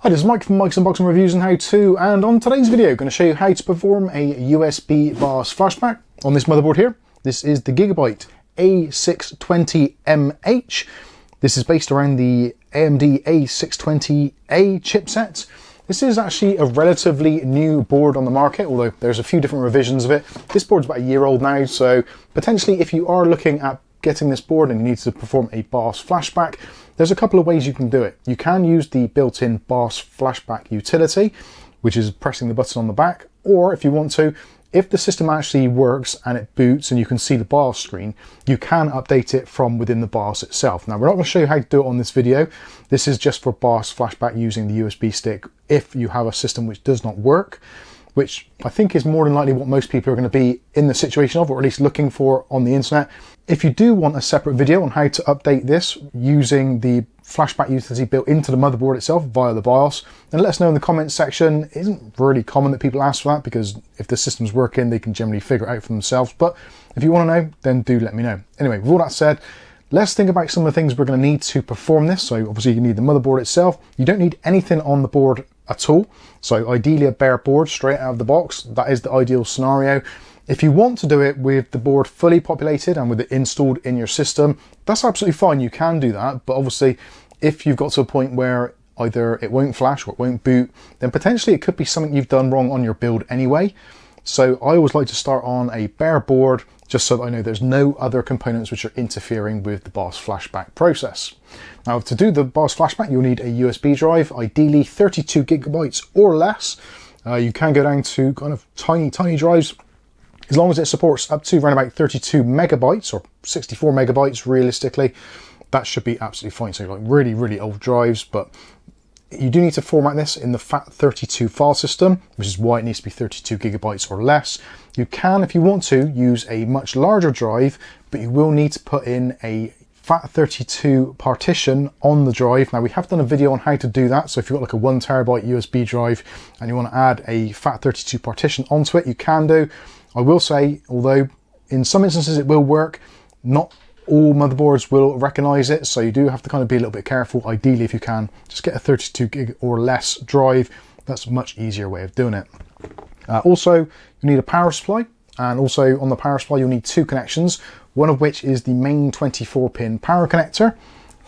Hi, this is Mike from Mike's Unboxing Reviews and How To, and on today's video I'm going to show you how to perform a USB BIOS flashback on this motherboard here. This is the Gigabyte A620M H. This is based around the AMD A620A chipset. This is actually a relatively new board on the market, although there's a few different revisions of it. This board's about a year old now, so potentially if you are looking at getting this board and you need to perform a BIOS flashback, there's a couple of ways you can do it. You can use the built-in BIOS flashback utility, which is pressing the button on the back, or if you want to, if the system actually works and it boots and you can see the BIOS screen, you can update it from within the BIOS itself. Now, we're not going to show you how to do it on this video. This is just for BIOS flashback using the USB stick if you have a system which does not work, which I think is more than likely what most people are going to be in the situation of, or at least looking for on the internet. If you do want a separate video on how to update this using the flashback utility built into the motherboard itself via the BIOS, then let us know in the comments section. It isn't really common that people ask for that because if the system's working, they can generally figure it out for themselves. But if you want to know, then do let me know. Anyway, with all that said, let's think about some of the things we're going to need to perform this. So obviously you need the motherboard itself. You don't need anything on the board at all. So ideally a bare board straight out of the box. That is the ideal scenario. If you want to do it with the board fully populated and with it installed in your system, that's absolutely fine. You can do that. But obviously if you've got to a point where either it won't flash or it won't boot, then potentially it could be something you've done wrong on your build anyway. So I always like to start on a bare board just so that I know there's no other components which are interfering with the BIOS flashback process. Now, to do the BIOS flashback, you'll need a USB drive, ideally 32 gigabytes or less. You can go down to kind of tiny drives, as long as it supports up to around about 32 megabytes or 64 megabytes realistically. That should be absolutely fine. So like really old drives, but you do need to format this in the FAT32 file system, which is why it needs to be 32 gigabytes or less. You can, if you want to, use a much larger drive, but you will need to put in a FAT32 partition on the drive. Now, we have done a video on how to do that. So if you've got like a 1 terabyte USB drive and you want to add a FAT32 partition onto it, you can do. I will say, although in some instances it will work, not all motherboards will recognize it, so you do have to kind of be a little bit careful. Ideally, if you can, just get a 32 gig or less drive. That's a much easier way of doing it. Also, you need a power supply, and also on the power supply you'll need two connections, one of which is the main 24-pin power connector,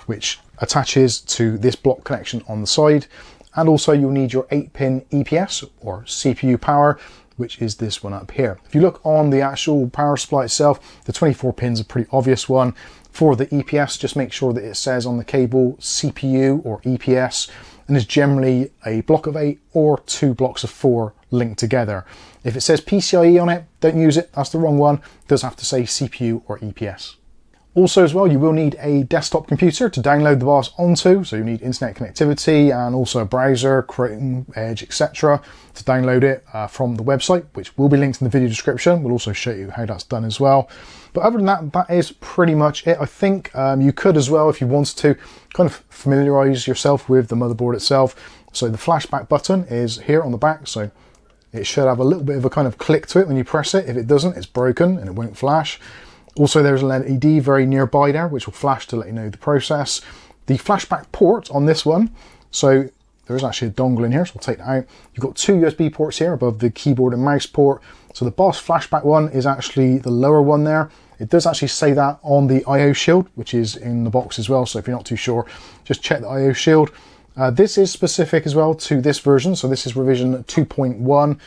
which attaches to this block connection on the side, and also you'll need your 8-pin EPS or CPU power, which is this one up here. If you look on the actual power supply itself, the 24 pins are a pretty obvious one. For the EPS, just make sure that it says on the cable CPU or EPS, and is generally a block of 8 or 2 blocks of 4 linked together. If it says PCIe on it, don't use it, that's the wrong one. It does have to say CPU or EPS. Also as well, you will need a desktop computer to download the BIOS onto, so you need internet connectivity and also a browser, Chrome, Edge, etc. to download it from the website, which will be linked in the video description. We'll also show you how that's done as well. But other than that, that is pretty much it. I think you could as well, if you wanted to, kind of familiarize yourself with the motherboard itself. So the flashback button is here on the back, so it should have a little bit of a kind of click to it when you press it. If it doesn't, it's broken and it won't flash. Also, there's an LED very nearby there, which will flash to let you know the process. The flashback port on this one, so there is actually a dongle in here, so we'll take that out. You've got two USB ports here above the keyboard and mouse port. So the BIOS flashback one is actually the lower one there. It does actually say that on the I/O shield, which is in the box as well. So if you're not too sure, just check the I/O shield. This is specific as well to this version. So this is revision 2.1.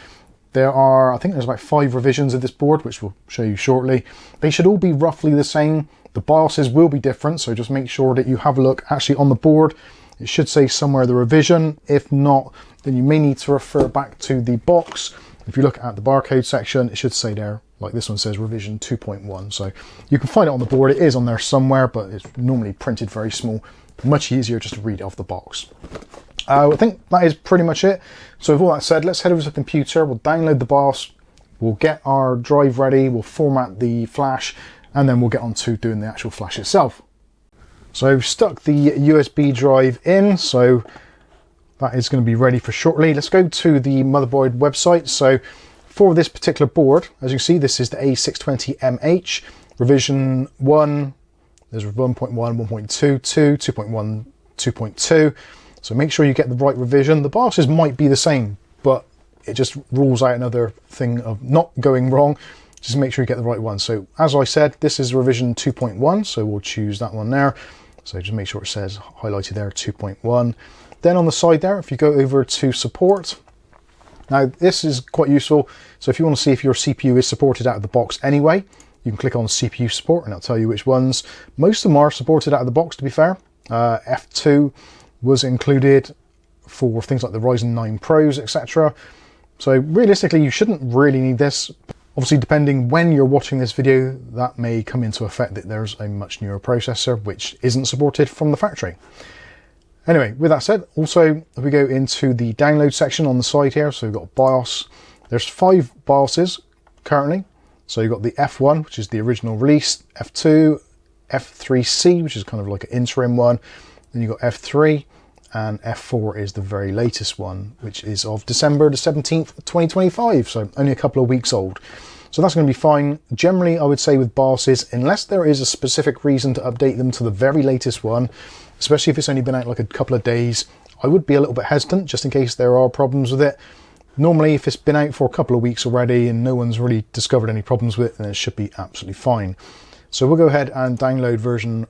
There are, I think there's about 5 revisions of this board, which we'll show you shortly. They should all be roughly the same. The BIOSes will be different, so just make sure that you have a look actually on the board. It should say somewhere the revision. If not, then you may need to refer back to the box. If you look at the barcode section, it should say there, like this one says revision 2.1. So you can find it on the board. It is on there somewhere, but it's normally printed very small. Much easier just to read it off the box. I think that is pretty much it. So with all that said, let's head over to the computer, we'll download the BIOS, we'll get our drive ready, we'll format the flash, and then we'll get on to doing the actual flash itself. So I've stuck the USB drive in, so that is going to be ready for shortly. Let's go to the motherboard website. So for this particular board, as you can see, this is the A620M H, revision 1, there's 1.1, 1.2, 2.1, 2.2. So make sure you get the right revision. The BIOSes might be the same, but it just rules out another thing of not going wrong. Just make sure you get the right one. So as I said, this is revision 2.1, so we'll choose that one there. So just make sure it says highlighted there 2.1. Then on the side there, if you go over to support, now this is quite useful. So if you want to see if your CPU is supported out of the box anyway, you can click on CPU support and it'll tell you which ones. Most of them are supported out of the box, to be fair. F2 was included for things like the Ryzen 9 Pros, etc. So realistically, you shouldn't really need this. Obviously, depending when you're watching this video, that may come into effect that there's a much newer processor which isn't supported from the factory. Anyway, with that said, also if we go into the download section on the side here, so we've got BIOS. There's 5 BIOSes currently. So you've got the F1, which is the original release, F2, F3C, which is kind of like an interim one. Then you've got F3, and F4 is the very latest one, which is of December the 17th, 2025. So only a couple of weeks old. So that's going to be fine. Generally, I would say with BIOSes, unless there is a specific reason to update them to the very latest one, especially if it's only been out like a couple of days, I would be a little bit hesitant just in case there are problems with it. Normally, if it's been out for a couple of weeks already and no one's really discovered any problems with it, then it should be absolutely fine. So we'll go ahead and download version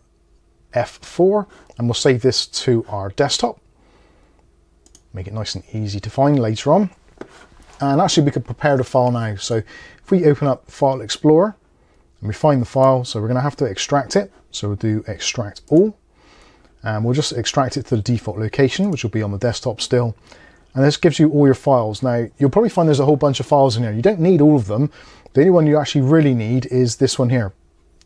F4 and we'll save this to our desktop. Make it nice and easy to find later on. And actually we could prepare the file now. So if we open up File Explorer and we find the file, so we're going to have to extract it. So we'll do extract all and we'll just extract it to the default location, which will be on the desktop still. And this gives you all your files. Now you'll probably find there's a whole bunch of files in here. You don't need all of them. The only one you actually really need is this one here,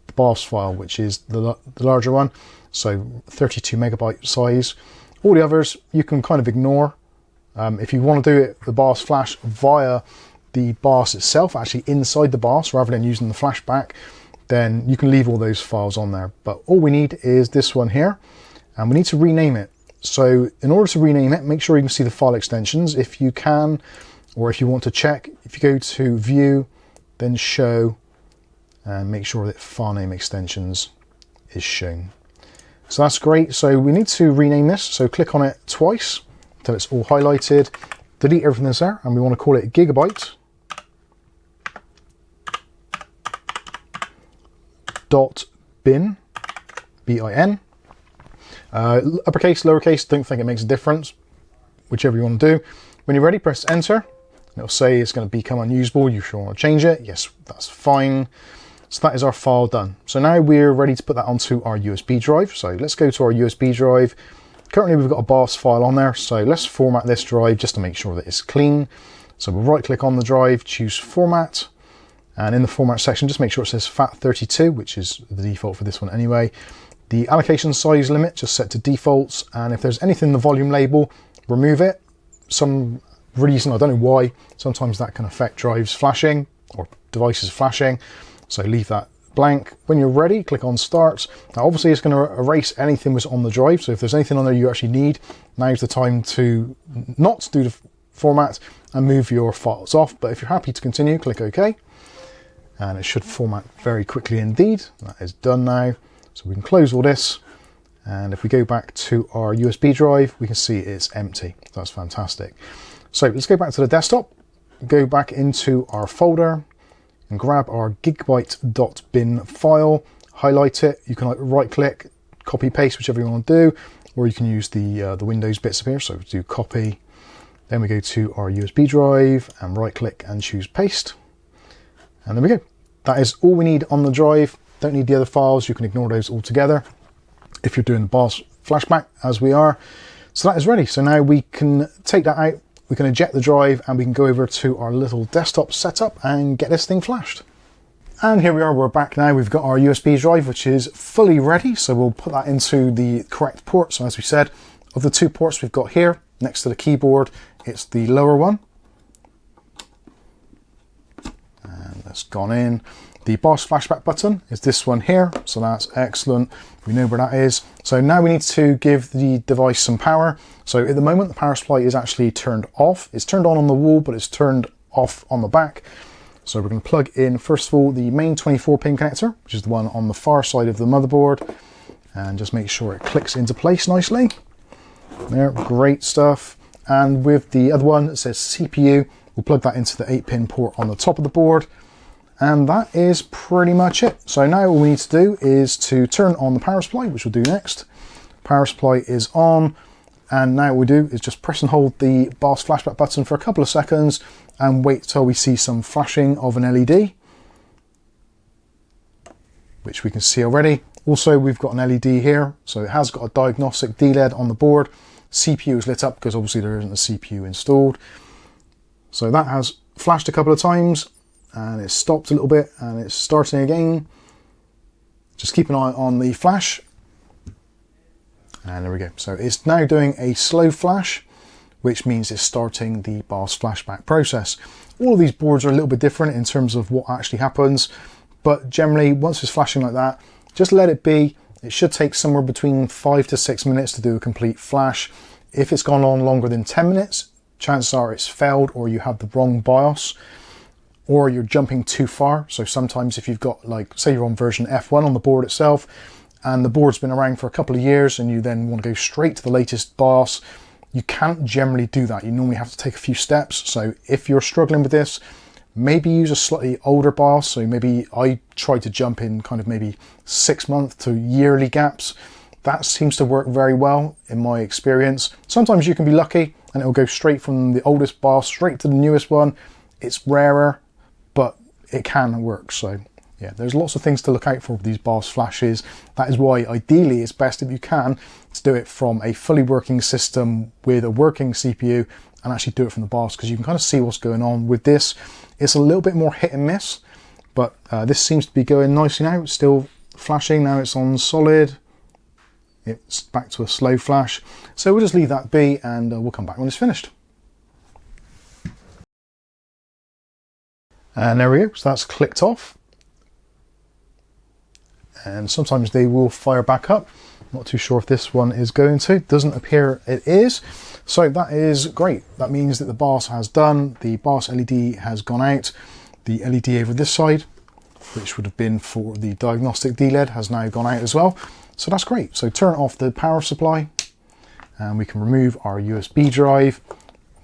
the BIOS file, which is the larger one. So 32 megabyte size. All the others you can kind of ignore. If you want to do it, the BIOS flash via the BIOS itself, actually inside the BIOS rather than using the flashback, then you can leave all those files on there. But all we need is this one here, and we need to rename it. So in order to rename it, make sure you can see the file extensions if you can, or if you want to check. If you go to View, then Show, and make sure that file name extensions is shown. So that's great. So we need to rename this. So click on it twice until it's all highlighted. Delete everything that's there, and we want to call it GIGABYTE.bin, B-I-N. Uppercase, lowercase, don't think it makes a difference. Whichever you want to do. When you're ready, press enter. And it'll say it's going to become unusable. You sure want to change it? Yes, that's fine. So that is our file done. So now we're ready to put that onto our USB drive. So let's go to our USB drive. Currently we've got a BIOS file on there. So let's format this drive just to make sure that it's clean. So we'll right click on the drive, choose format. And in the format section, just make sure it says FAT32, which is the default for this one anyway. The allocation size limit, just set to defaults. And if there's anything in the volume label, remove it. Some reason, I don't know why, sometimes that can affect drives flashing or devices flashing. So leave that blank. When you're ready, click on Start. Now obviously it's going to erase anything that's on the drive. So if there's anything on there you actually need, now's the time to not do the format and move your files off. But if you're happy to continue, click OK. And it should format very quickly indeed. That is done now. So we can close all this. And if we go back to our USB drive, we can see it's empty. That's fantastic. So let's go back to the desktop, go back into our folder and grab our GIGABYTE.bin file, highlight it. You can right click, copy paste, whichever you want to do, or you can use the Windows bits up here. So do copy. Then we go to our USB drive and right click and choose paste. And there we go. That is all we need on the drive. Don't need the other files. You can ignore those altogether if you're doing the BIOS flashback as we are. So that is ready. So now we can take that out, we can eject the drive, and we can go over to our little desktop setup and get this thing flashed. And here we are, we're back now. We've got our USB drive, which is fully ready. So we'll put that into the correct port. So as we said, of the 2 ports we've got here next to the keyboard, it's the lower one. And that's gone in. The BIOS flashback button is this one here, so that's excellent. We know where that is. So now we need to give the device some power. So at the moment, the power supply is actually turned off. It's turned on the wall, but it's turned off on the back. So we're going to plug in, first of all, the main 24-pin connector, which is the one on the far side of the motherboard, and just make sure it clicks into place nicely. There, great stuff. And with the other one that says CPU, we'll plug that into the 8-pin port on the top of the board. And that is pretty much it. So now all we need to do is to turn on the power supply, which we'll do next. Power supply is on. And now what we do is just press and hold the BIOS Flashback button for a couple of seconds and wait till we see some flashing of an LED, which we can see already. Also, we've got an LED here, so it has got a diagnostic D-LED on the board. CPU is lit up because obviously there isn't a CPU installed. So that has flashed a couple of times and it's stopped a little bit and it's starting again. Just keep an eye on the flash. And there we go. So it's now doing a slow flash, which means it's starting the BIOS flashback process. All of these boards are a little bit different in terms of what actually happens, but generally once it's flashing like that, just let it be. It should take somewhere between 5 to 6 minutes to do a complete flash. If it's gone on longer than 10 minutes, chances are it's failed or you have the wrong BIOS or you're jumping too far. So sometimes if you've got, like, say you're on version F1 on the board itself and the board's been around for a couple of years and you then want to go straight to the latest BIOS, you can't generally do that. You normally have to take a few steps. So if you're struggling with this, maybe use a slightly older BIOS. So maybe I try to jump in kind of maybe 6 month to yearly gaps. That seems to work very well in my experience. Sometimes you can be lucky and it'll go straight from the oldest BIOS straight to the newest one. It's rarer, but it can work. So yeah, there's lots of things to look out for with these BIOS flashes. That is why ideally it's best if you can to do it from a fully working system with a working CPU and actually do it from the BIOS, because you can kind of see what's going on. With this, it's a little bit more hit and miss, but this seems to be going nicely now. It's still flashing. Now it's on solid. It's back to a slow flash. So we'll just leave that be and we'll come back when it's finished. And there we go. So that's clicked off. And sometimes they will fire back up. Not too sure if this one is going to. Doesn't appear it is. So that is great. That means that the BIOS has done. The BIOS LED has gone out. The LED over this side, which would have been for the diagnostic D-LED, has now gone out as well. So that's great. So turn off the power supply and we can remove our USB drive.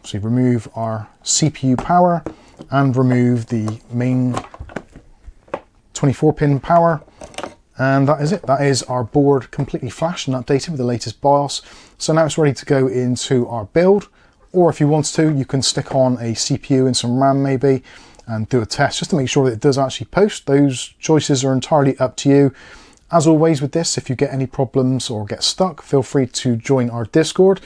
So remove our CPU power and remove the main 24-pin power. And that is it. That is our board completely flashed and updated with the latest BIOS. So now it's ready to go into our build. Or if you want to, you can stick on a CPU and some RAM maybe and do a test just to make sure that it does actually post. Those choices are entirely up to you. As always with this, if you get any problems or get stuck, feel free to join our Discord.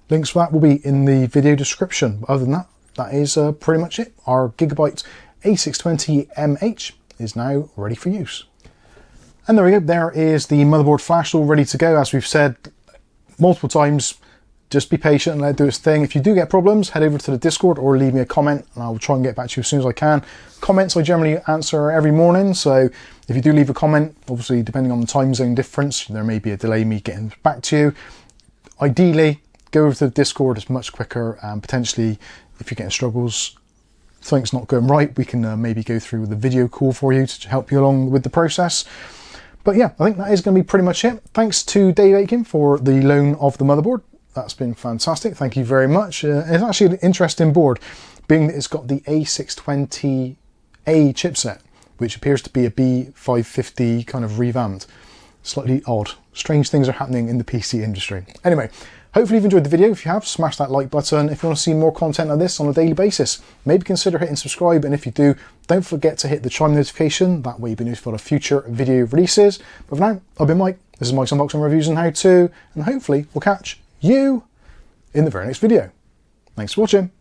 Links for that will be in the video description. But other than that, that is pretty much it. Our Gigabyte A620M H is now ready for use. And there we go. There is the motherboard flash all ready to go. As we've said multiple times, just be patient and let it do its thing. If you do get problems, head over to the Discord or leave me a comment and I'll try and get back to you as soon as I can. Comments I generally answer every morning, so if you do leave a comment, obviously depending on the time zone difference, there may be a delay me getting back to you. Ideally, go over to the Discord, it's much quicker, and potentially if you're getting struggles, something's not going right, we can maybe go through the video call for you to help you along with the process. But yeah, I think that is going to be pretty much it. Thanks to Dave Aiken for the loan of the motherboard. That's been fantastic. Thank you very much. It's actually an interesting board, being that it's got the A620A chipset, which appears to be a B550 kind of revamped. Slightly odd. Strange things are happening in the PC industry. Anyway, hopefully you've enjoyed the video. If you have, smash that like button. If you want to see more content like this on a daily basis, maybe consider hitting subscribe. And if you do, don't forget to hit the chime notification. That way you'll be notified of future video releases. But for now, I've been Mike. This is Mike's Unboxing Reviews and How To. And hopefully we'll catch you in the very next video. Thanks for watching.